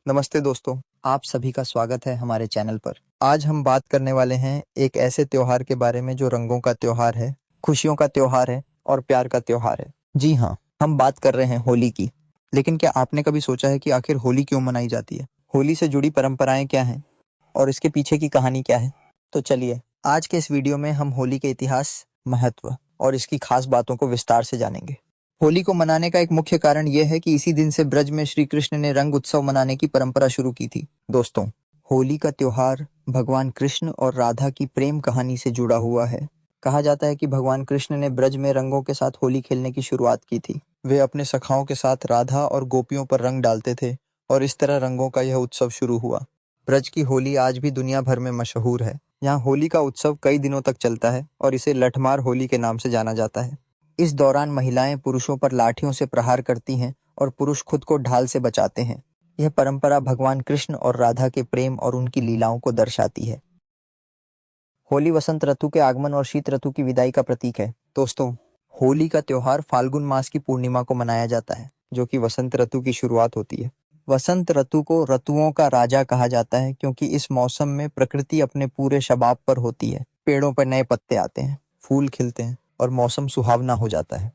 नमस्ते दोस्तों, आप सभी का स्वागत है हमारे चैनल पर। आज हम बात करने वाले हैं एक ऐसे त्योहार के बारे में जो रंगों का त्योहार है, खुशियों का त्योहार है और प्यार का त्योहार है। जी हाँ, हम बात कर रहे हैं होली की। लेकिन क्या आपने कभी सोचा है कि आखिर होली क्यों मनाई जाती है? होली से जुड़ी परंपराएं क्या हैं और इसके पीछे की कहानी क्या है? तो चलिए, आज के इस वीडियो में हम होली के इतिहास, महत्व और इसकी खास बातों को विस्तार से जानेंगे। होली को मनाने का एक मुख्य कारण यह है कि इसी दिन से ब्रज में श्री कृष्ण ने रंग उत्सव मनाने की परंपरा शुरू की थी। दोस्तों, होली का त्योहार भगवान कृष्ण और राधा की प्रेम कहानी से जुड़ा हुआ है। कहा जाता है कि भगवान कृष्ण ने ब्रज में रंगों के साथ होली खेलने की शुरुआत की थी। वे अपने सखाओं के साथ राधा और गोपियों पर रंग डालते थे और इस तरह रंगों का यह उत्सव शुरू हुआ। ब्रज की होली आज भी दुनिया भर में मशहूर है। यहाँ होली का उत्सव कई दिनों तक चलता है और इसे लठमार होली के नाम से जाना जाता है। इस दौरान महिलाएं पुरुषों पर लाठियों से प्रहार करती हैं और पुरुष खुद को ढाल से बचाते हैं। यह परंपरा भगवान कृष्ण और राधा के प्रेम और उनकी लीलाओं को दर्शाती है। होली वसंत ऋतु के आगमन और शीत ऋतु की विदाई का प्रतीक है। दोस्तों, होली का त्योहार फाल्गुन मास की पूर्णिमा को मनाया जाता है, जो कि वसंत ऋतु की शुरुआत होती है। वसंत ऋतु को ऋतुओं का राजा कहा जाता है क्योंकि इस मौसम में प्रकृति अपने पूरे शबाब पर होती है। पेड़ों पर नए पत्ते आते हैं, फूल खिलते हैं और मौसम सुहावना हो जाता है।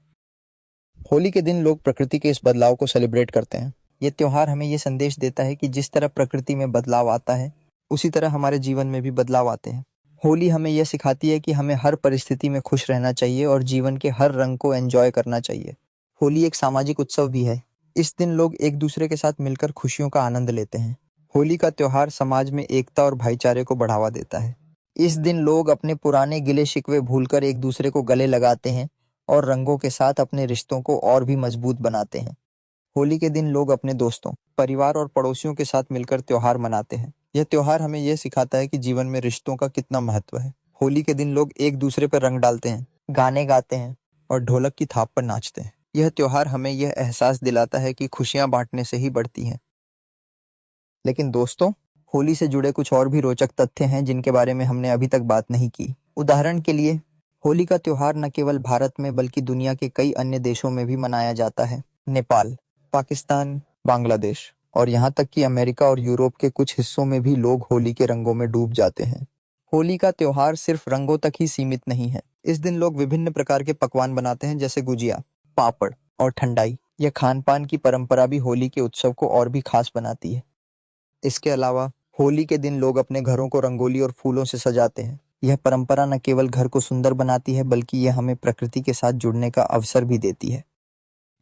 होली के दिन लोग प्रकृति के इस बदलाव को सेलिब्रेट करते हैं। ये त्योहार हमें ये संदेश देता है कि जिस तरह प्रकृति में बदलाव आता है, उसी तरह हमारे जीवन में भी बदलाव आते हैं। होली हमें यह सिखाती है कि हमें हर परिस्थिति में खुश रहना चाहिए और जीवन के हर रंग को एंजॉय करना चाहिए। होली एक सामाजिक उत्सव भी है। इस दिन लोग एक दूसरे के साथ मिलकर खुशियों का आनंद लेते हैं। होली का त्योहार समाज में एकता और भाईचारे को बढ़ावा देता है। इस दिन लोग अपने पुराने गिले शिकवे भूलकर एक दूसरे को गले लगाते हैं और रंगों के साथ अपने रिश्तों को और भी मजबूत बनाते हैं। होली के दिन लोग अपने दोस्तों, परिवार और पड़ोसियों के साथ मिलकर त्योहार मनाते हैं। यह त्योहार हमें यह सिखाता है कि जीवन में रिश्तों का कितना महत्व है। होली के दिन लोग एक दूसरे पर रंग डालते हैं, गाने गाते हैं और ढोलक की थाप पर नाचते हैं। यह त्योहार हमें यह एहसास दिलाता है कि खुशियां बांटने से ही बढ़ती हैं। लेकिन दोस्तों, होली से जुड़े कुछ और भी रोचक तथ्य हैं जिनके बारे में हमने अभी तक बात नहीं की। उदाहरण के लिए, होली का त्योहार न केवल भारत में बल्कि दुनिया के कई अन्य देशों में भी मनाया जाता है। नेपाल, पाकिस्तान, बांग्लादेश और यहाँ तक कि अमेरिका और यूरोप के कुछ हिस्सों में भी लोग होली के रंगों में डूब जाते हैं। होली का त्योहार सिर्फ रंगों तक ही सीमित नहीं है। इस दिन लोग विभिन्न प्रकार के पकवान बनाते हैं, जैसे गुजिया, पापड़ और ठंडाई। यह खान पान की परंपरा भी होली के उत्सव को और भी खास बनाती है। इसके अलावा होली के दिन लोग अपने घरों को रंगोली और फूलों से सजाते हैं। यह परंपरा न केवल घर को सुंदर बनाती है बल्कि यह हमें प्रकृति के साथ जुड़ने का अवसर भी देती है।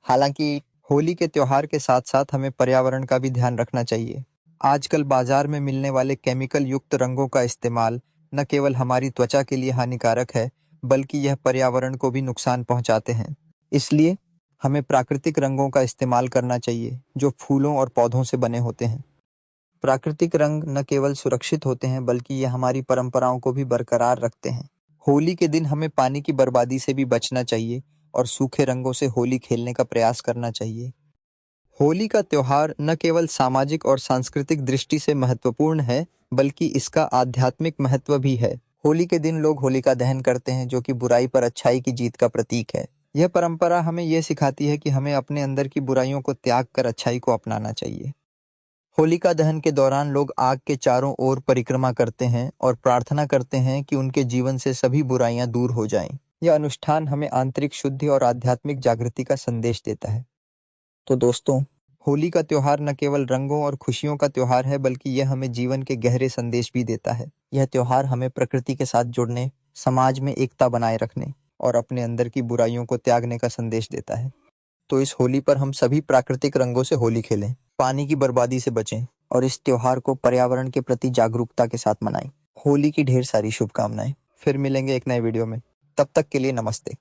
हालांकि होली के त्योहार के साथ साथ हमें पर्यावरण का भी ध्यान रखना चाहिए। आजकल बाजार में मिलने वाले केमिकल युक्त रंगों का इस्तेमाल न केवल हमारी त्वचा के लिए हानिकारक है, बल्कि यह पर्यावरण को भी नुकसान पहुंचाते हैं। इसलिए हमें प्राकृतिक रंगों का इस्तेमाल करना चाहिए, जो फूलों और पौधों से बने होते हैं। प्राकृतिक रंग न केवल सुरक्षित होते हैं बल्कि ये हमारी परंपराओं को भी बरकरार रखते हैं। होली के दिन हमें पानी की बर्बादी से भी बचना चाहिए और सूखे रंगों से होली खेलने का प्रयास करना चाहिए। होली का त्योहार न केवल सामाजिक और सांस्कृतिक दृष्टि से महत्वपूर्ण है, बल्कि इसका आध्यात्मिक महत्व भी है। होली के दिन लोग होलिका दहन करते हैं, जो कि बुराई पर अच्छाई की जीत का प्रतीक है। यह परंपरा हमें यह सिखाती है कि हमें अपने अंदर की बुराइयों को त्याग कर अच्छाई को अपनाना चाहिए। होलिका दहन के दौरान लोग आग के चारों ओर परिक्रमा करते हैं और प्रार्थना करते हैं कि उनके जीवन से सभी बुराइयां दूर हो जाएं। यह अनुष्ठान हमें आंतरिक शुद्धि और आध्यात्मिक जागृति का संदेश देता है। तो दोस्तों, होली का त्योहार न केवल रंगों और खुशियों का त्योहार है, बल्कि यह हमें जीवन के गहरे संदेश भी देता है। यह त्योहार हमें प्रकृति के साथ जुड़ने, समाज में एकता बनाए रखने और अपने अंदर की बुराइयों को त्यागने का संदेश देता है। तो इस होली पर हम सभी प्राकृतिक रंगों से होली खेलें, पानी की बर्बादी से बचें और इस त्योहार को पर्यावरण के प्रति जागरूकता के साथ मनाएं। होली की ढेर सारी शुभकामनाएं। फिर मिलेंगे एक नए वीडियो में। तब तक के लिए नमस्ते।